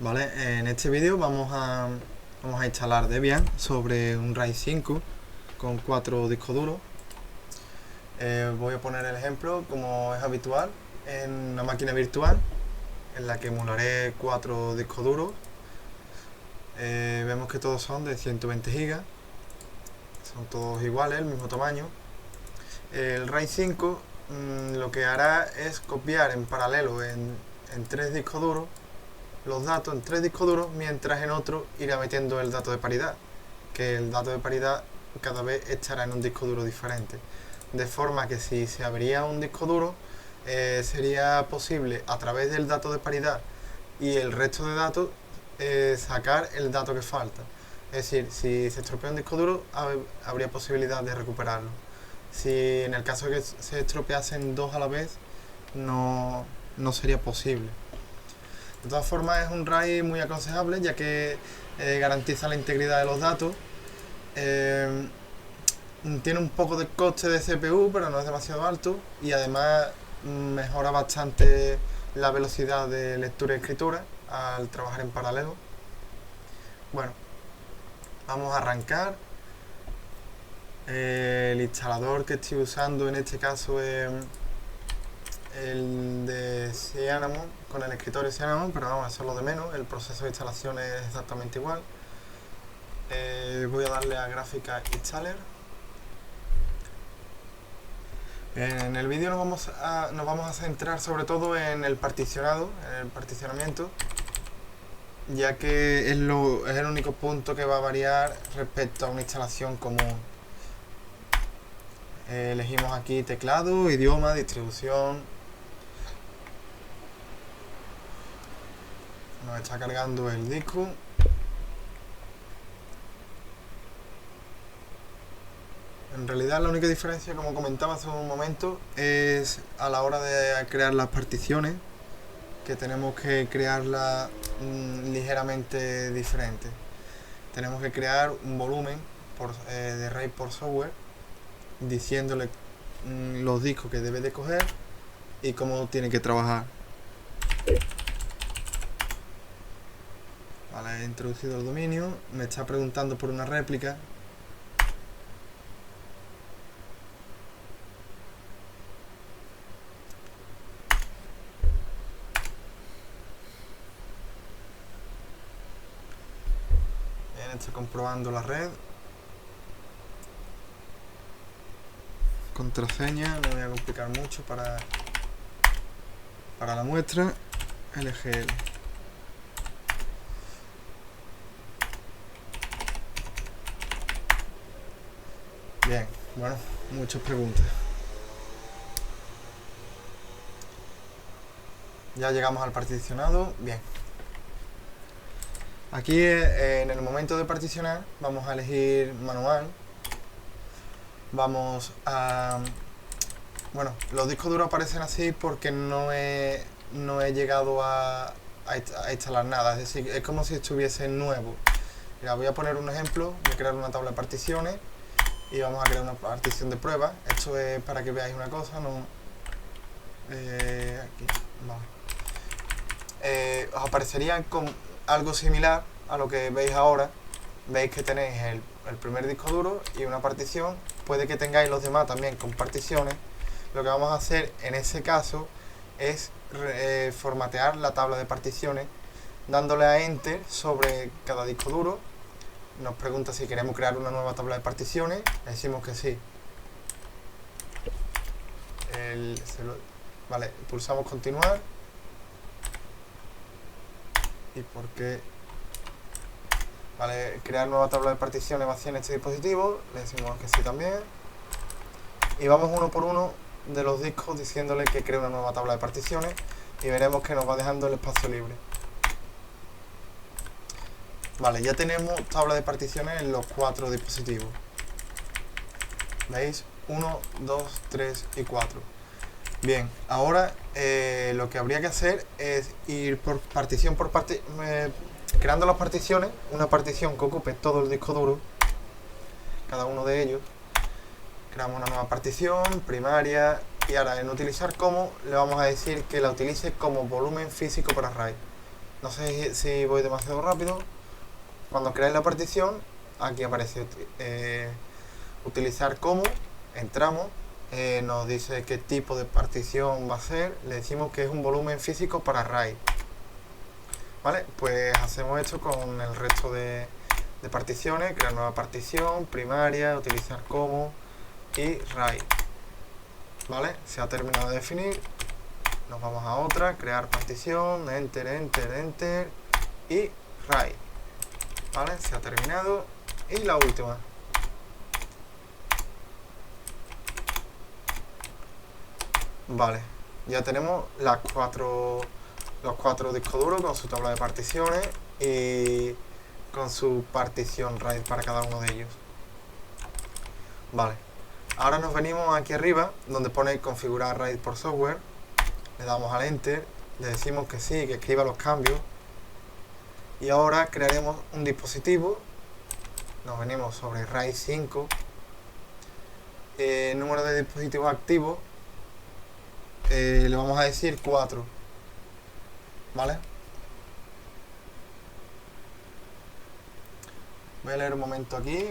Vale, en este vídeo vamos a instalar Debian sobre un RAID 5 con 4 discos duros. Voy a poner el ejemplo como es habitual en una máquina virtual en la que emularé 4 discos duros. Vemos que todos son de 120 GB, son todos iguales, el mismo tamaño. El RAID 5 lo que hará es copiar en paralelo en 3 discos duros los datos en 3 discos duros, mientras en otro irá metiendo el dato de paridad, que el dato de paridad cada vez estará en un disco duro diferente, de forma que si se abría un disco duro sería posible a través del dato de paridad y el resto de datos sacar el dato que falta. Es decir, si se estropea un disco duro habría posibilidad de recuperarlo. Si en el caso de que se estropeasen dos a la vez no sería posible. De todas formas, es un RAID muy aconsejable, ya que garantiza la integridad de los datos. Tiene un poco de coste de CPU, pero no es demasiado alto, y además mejora bastante la velocidad de lectura y escritura al trabajar en paralelo. Bueno, vamos a arrancar. El instalador que estoy usando en este caso es el de Cinnamon, con el escritorio Cinnamon, pero vamos, eso es lo de menos, el proceso de instalación es exactamente igual. Voy a darle a gráfica installer. En el vídeo nos vamos a centrar sobre todo en el particionado, en el particionamiento, ya que es el único punto que va a variar respecto a una instalación común. Elegimos aquí teclado, idioma, distribución. Nos está cargando el disco. En realidad la única diferencia, como comentaba hace un momento, es a la hora de crear las particiones, que tenemos que crearlas ligeramente diferente. Tenemos que crear un volumen de RAID por software, diciéndole los discos que debe de coger y cómo tiene que trabajar. Vale, he introducido el dominio, me está preguntando por una réplica. Bien, estoy comprobando la red. Contraseña, no voy a complicar mucho para la muestra. LGL. Bien, bueno, muchas preguntas. Ya llegamos al particionado. Bien. Aquí en el momento de particionar vamos a elegir manual. Vamos a... Bueno, los discos duros aparecen así porque no he llegado a instalar nada. Es decir, es como si estuviesen nuevos. Mira, voy a poner un ejemplo. Voy a crear una tabla de particiones y vamos a crear una partición de prueba. Esto es para que veáis una cosa, no... aquí, vale. Os aparecería con algo similar a lo que veis ahora. Veis que tenéis el primer disco duro y una partición. Puede que tengáis los demás también con particiones. Lo que vamos a hacer en ese caso es formatear la tabla de particiones dándole a Enter sobre cada disco duro. Nos pregunta si queremos crear una nueva tabla de particiones. Le decimos que sí. Vale, pulsamos continuar. ¿Y por qué? Vale, crear nueva tabla de particiones vacía en este dispositivo. Le decimos que sí también. Y vamos uno por uno de los discos diciéndole que cree una nueva tabla de particiones. Y veremos que nos va dejando el espacio libre. Vale, ya tenemos tabla de particiones en los 4 dispositivos. ¿Veis? 1, 2, 3 y 4. Bien, ahora lo que habría que hacer es ir por partición creando las particiones, una partición que ocupe todo el disco duro, cada uno de ellos. Creamos una nueva partición, primaria, y ahora en utilizar como le vamos a decir que la utilice como volumen físico para RAID. No sé si voy demasiado rápido. Cuando creáis la partición, aquí aparece utilizar como, entramos, nos dice qué tipo de partición va a ser, le decimos que es un volumen físico para RAID. Vale, pues hacemos esto con el resto de particiones, crear nueva partición, primaria, utilizar como y RAID. Vale, se ha terminado de definir, nos vamos a otra, crear partición, enter, enter, enter y RAID. Vale, se ha terminado. Y la última. Vale, ya tenemos los cuatro discos duros con su tabla de particiones y con su partición RAID para cada uno de ellos. Vale, ahora nos venimos aquí arriba donde pone configurar RAID por software, le damos al enter, le decimos que sí, que escriba los cambios y ahora crearemos un dispositivo. Nos venimos sobre RAID 5, número de dispositivos activos, le vamos a decir 4, ¿vale? Voy a leer un momento aquí,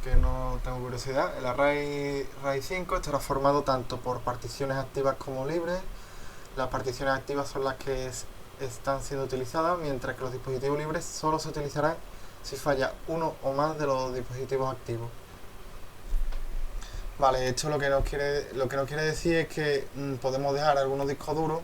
que no tengo curiosidad. El array RAID 5 estará formado tanto por particiones activas como libres. Las particiones activas son las que están siendo utilizadas, mientras que los dispositivos libres solo se utilizarán si falla uno o más de los dispositivos activos. Vale, esto lo que nos quiere decir es que podemos dejar algunos discos duros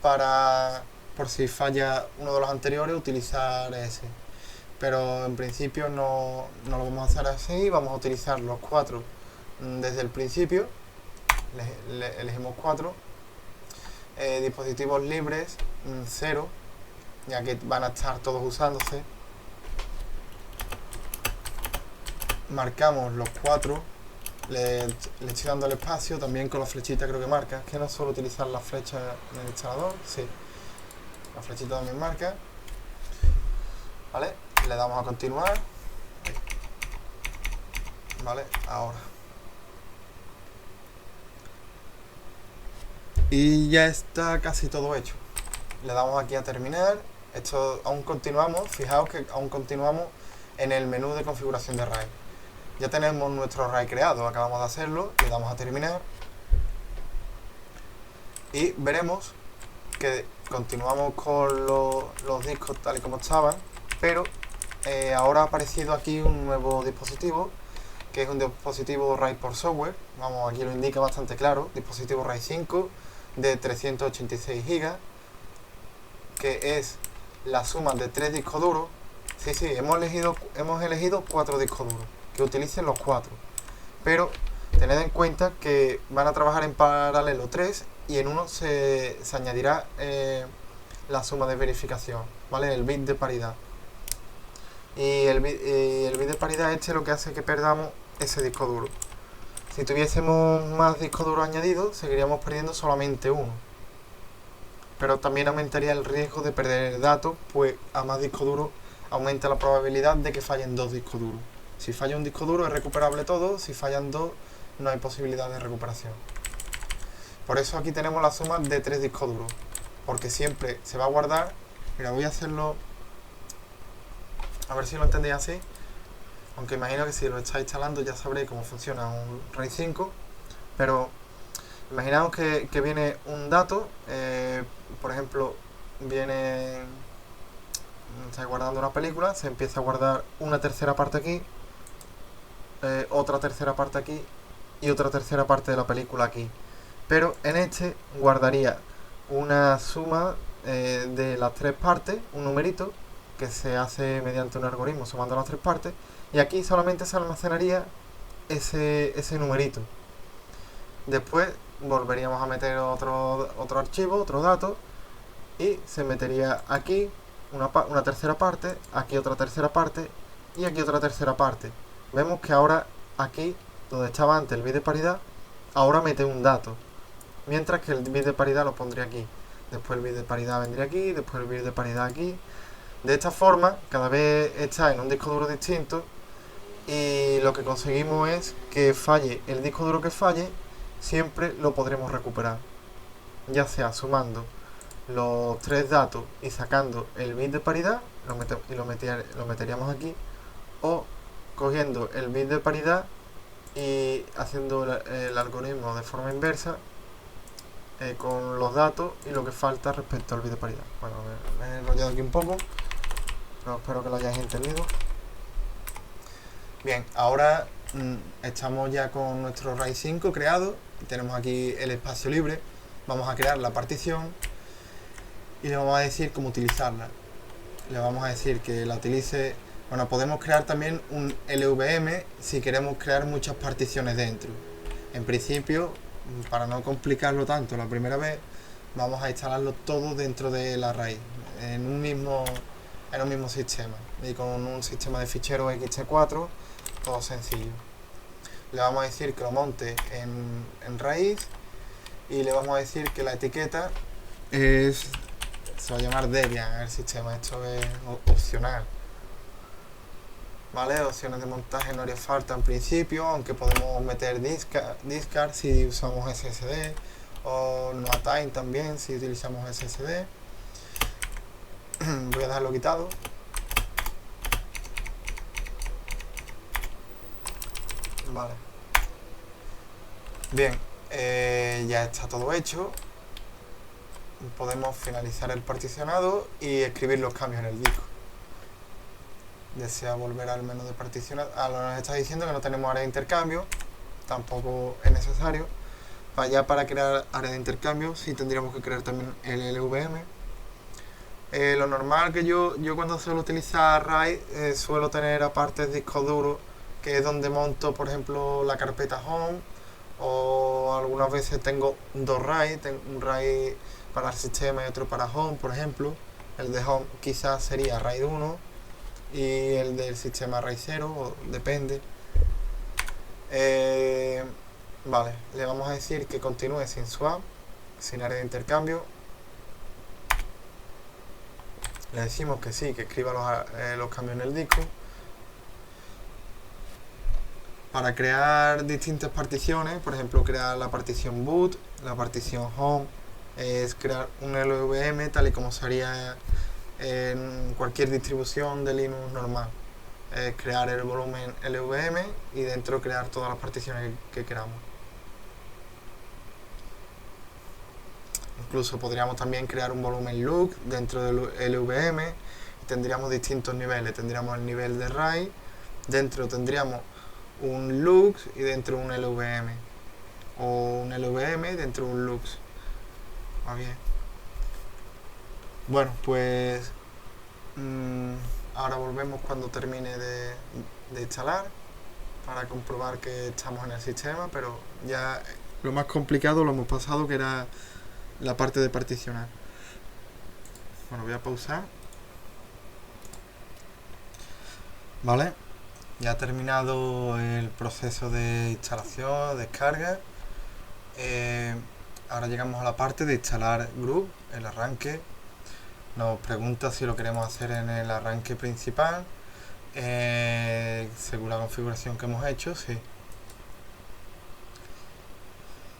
para, por si falla uno de los anteriores, utilizar ese. Pero en principio no lo vamos a hacer así, vamos a utilizar los 4 desde el principio. Elegimos 4. Dispositivos libres 0, ya que van a estar todos usándose. Marcamos los 4, le estoy dando el espacio, también con la flechita creo que marca, es que no suelo utilizar la flecha en el instalador, sí, la flechita también marca. Vale, le damos a continuar. Vale, ahora. Y ya está casi todo hecho. Le damos aquí a terminar. Esto aún continuamos, fijaos que aún continuamos en el menú de configuración de RAID. Ya tenemos nuestro RAID creado, acabamos de hacerlo, le damos a terminar. Y veremos que continuamos con los discos tal y como estaban, pero ahora ha aparecido aquí un nuevo dispositivo, que es un dispositivo RAID por software. Vamos, aquí lo indica bastante claro, dispositivo RAID 5 de 386 GB, que es la suma de 3 discos duros. Sí, hemos elegido 4 discos duros, que utilicen los 4, pero tened en cuenta que van a trabajar en paralelo 3 y en uno se añadirá la suma de verificación, ¿vale? El bit de paridad. Y el bit de paridad lo que hace que perdamos ese disco duro. Si tuviésemos más discos duros añadidos, seguiríamos perdiendo solamente uno. Pero también aumentaría el riesgo de perder datos, pues a más disco duro aumenta la probabilidad de que fallen 2 discos duros. Si falla un disco duro es recuperable todo, si fallan 2 no hay posibilidad de recuperación. Por eso aquí tenemos la suma de 3 discos duros, porque siempre se va a guardar. Mira, voy a hacerlo, a ver si lo entendéis así, aunque imagino que si lo estáis instalando ya sabréis cómo funciona un RAID 5, pero imaginaos que viene un dato, por ejemplo, estáis guardando una película, se empieza a guardar una tercera parte aquí, otra tercera parte aquí y otra tercera parte de la película aquí. Pero en este guardaría una suma de las 3 partes, un numerito que se hace mediante un algoritmo sumando las 3 partes, y aquí solamente se almacenaría ese numerito. Después volveríamos a meter otro archivo, otro dato, y se metería aquí una tercera parte, aquí otra tercera parte y aquí otra tercera parte. Vemos que ahora aquí, donde estaba antes el bit de paridad, ahora mete un dato, mientras que el bit de paridad lo pondría aquí. Después el bit de paridad vendría aquí, después el bit de paridad aquí. De esta forma, cada vez está en un disco duro distinto y lo que conseguimos es que falle el disco duro que falle, siempre lo podremos recuperar, ya sea sumando los tres datos y sacando el bit de paridad, lo meteríamos aquí, o cogiendo el bit de paridad y haciendo el algoritmo de forma inversa con los datos y lo que falta respecto al bit de paridad. Bueno, me he enrollado aquí un poco, pero espero que lo hayáis entendido. Bien, ahora estamos ya con nuestro RAID 5 creado, tenemos aquí el espacio libre, vamos a crear la partición y le vamos a decir cómo utilizarla. Le vamos a decir que la utilice. Bueno, podemos crear también un LVM si queremos crear muchas particiones dentro. En principio, para no complicarlo tanto la primera vez, vamos a instalarlo todo dentro de la raíz, en un mismo sistema, y con un sistema de ficheros ext4, todo sencillo. Le vamos a decir que lo monte en raíz y le vamos a decir que la etiqueta se va a llamar Debian en el sistema. Esto es opcional, ¿vale? Opciones de montaje no haría falta en principio, aunque podemos meter discard si usamos SSD, o no time también si utilizamos SSD. Voy a dejarlo quitado. Vale. Bien, ya está todo hecho. Podemos finalizar el particionado y escribir los cambios en el disco. Desea volver al menú de particionado. Nos está diciendo que no tenemos área de intercambio, tampoco es necesario. Ya para crear área de intercambio sí tendríamos que crear también el LVM. Lo normal que yo cuando suelo utilizar RAID suelo tener aparte disco duro, que es donde monto por ejemplo la carpeta home, o algunas veces tengo dos RAID, tengo un RAID para el sistema y otro para home, por ejemplo. El de home quizás sería RAID 1 y el del sistema RAID 0, depende. Vale, le vamos a decir que continúe sin swap, sin área de intercambio. Le decimos que sí, que escriba los cambios en el disco. Para crear distintas particiones, por ejemplo, crear la partición boot, la partición home, es crear un LVM tal y como se haría en cualquier distribución de Linux normal. Es crear el volumen LVM y dentro crear todas las particiones que queramos. Incluso podríamos también crear un volumen look dentro del LVM y tendríamos distintos niveles. Tendríamos el nivel de RAID, dentro tendríamos un lux y dentro un LVM, o un LVM dentro de un lux. Va bien. Bueno, pues ahora volvemos cuando termine de instalar para comprobar que estamos en el sistema, pero ya lo más complicado lo hemos pasado, que era la parte de particionar. Bueno, voy a pausar. Vale, ya ha terminado el proceso de instalación, descarga. Ahora llegamos a la parte de instalar Groove, el arranque. Nos pregunta si lo queremos hacer en el arranque principal, según la configuración que hemos hecho, sí.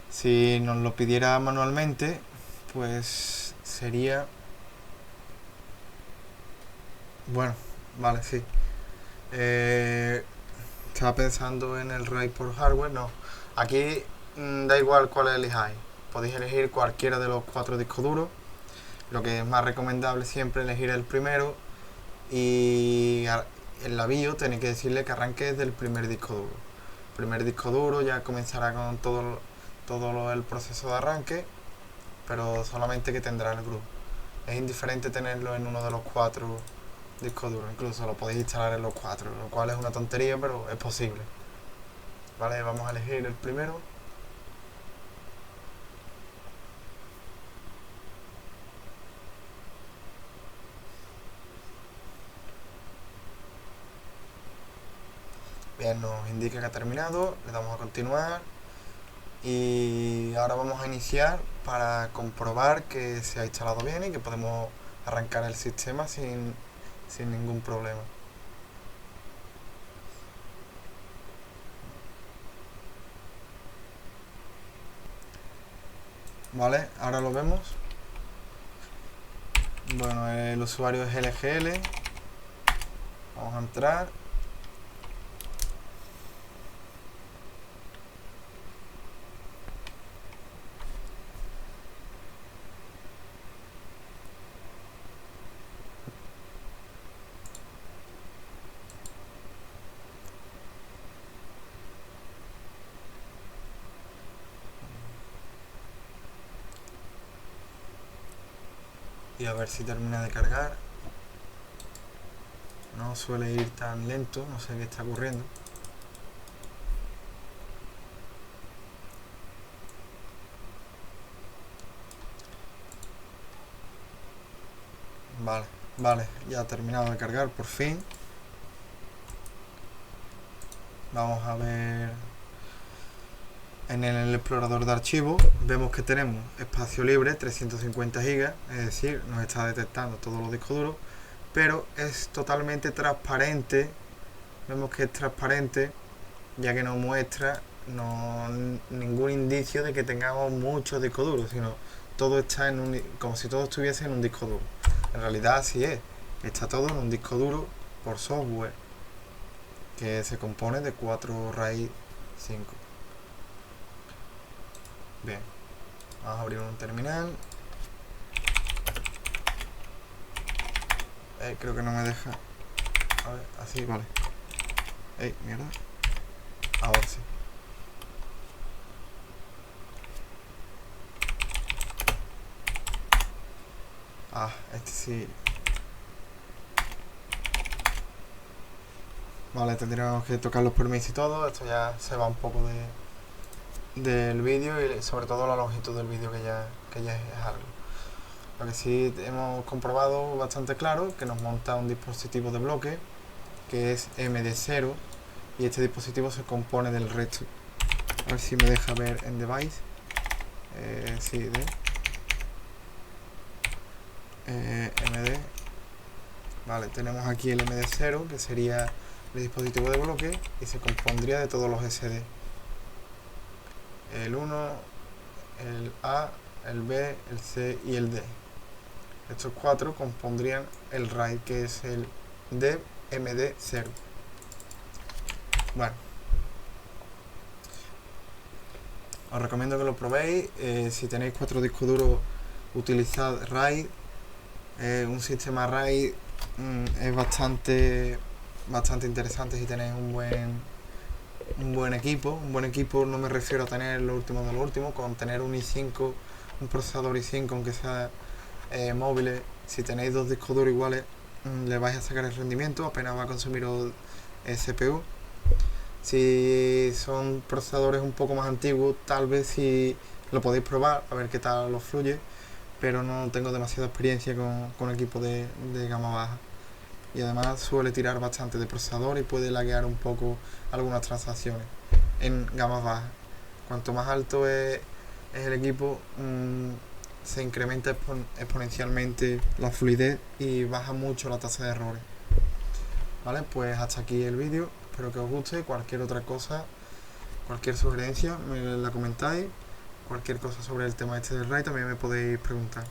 Si nos lo pidiera manualmente, pues sería... Bueno, vale, sí. Estaba pensando en el RAID por hardware, no. Aquí da igual cuál elijáis. Podéis elegir cualquiera de los 4 discos duros. Lo que es más recomendable siempre elegir el primero, y en la BIOS tenéis que decirle que arranque desde el primer disco duro. El primer disco duro ya comenzará con todo el proceso de arranque, pero solamente que tendrá el groove. Es indiferente tenerlo en uno de los 4 discos duros, incluso lo podéis instalar en los 4, lo cual es una tontería, pero es posible. Vale, vamos a elegir el primero. Bien, nos indica que ha terminado, le damos a continuar y ahora vamos a iniciar para comprobar que se ha instalado bien y que podemos arrancar el sistema sin ningún problema. Vale, ahora lo vemos. Bueno, el usuario es LGL. Vamos a entrar. Y a ver si termina de cargar. No suele ir tan lento, no sé qué está ocurriendo. Vale, ya ha terminado de cargar por fin. Vamos a ver en el explorador de archivos. Vemos que tenemos espacio libre, 350 GB, es decir, nos está detectando todos los discos duros, pero es totalmente transparente. Vemos que es transparente, ya que no muestra ningún indicio de que tengamos muchos discos duros, sino todo está como si todo estuviese en un disco duro. En realidad así es, está todo en un disco duro por software, que se compone de 4 RAID 5. Bien, vamos a abrir un terminal. Creo que no me deja. A ver, así, vale. Mierda. Ahora sí. Este sí. Vale, tendríamos que tocar los permisos y todo. Esto ya se va un poco del vídeo y sobre todo la longitud del vídeo que ya es algo. Lo que sí hemos comprobado bastante claro, que nos monta un dispositivo de bloque que es MD0 y este dispositivo se compone del resto. A ver si me deja ver en device. Sí, MD. Vale, tenemos aquí el MD0, que sería el dispositivo de bloque, y se compondría de todos los SD. El 1, el A, el B, el C y el D. Estos 4 compondrían el RAID, que es el DMD0. Bueno, os recomiendo que lo probéis. Si tenéis 4 discos duros, utilizad RAID. Un sistema RAID es bastante interesante si tenéis un buen equipo. Un buen equipo no me refiero a tener lo último de lo último, con tener un i5, un procesador i5, aunque sea móviles. Si tenéis 2 discos duros iguales, le vais a sacar el rendimiento, apenas va a consumir CPU. Si son procesadores un poco más antiguos, tal vez si lo podéis probar, a ver qué tal os fluye, pero no tengo demasiada experiencia con equipos de gama baja. Y además suele tirar bastante de procesador y puede laguear un poco algunas transacciones en gamas bajas. Cuanto más alto es el equipo, se incrementa exponencialmente la fluidez y baja mucho la tasa de errores. Vale, pues hasta aquí el vídeo, espero que os guste. Cualquier otra cosa, cualquier sugerencia me la comentáis. Cualquier cosa sobre el tema este del RAID también me podéis preguntar.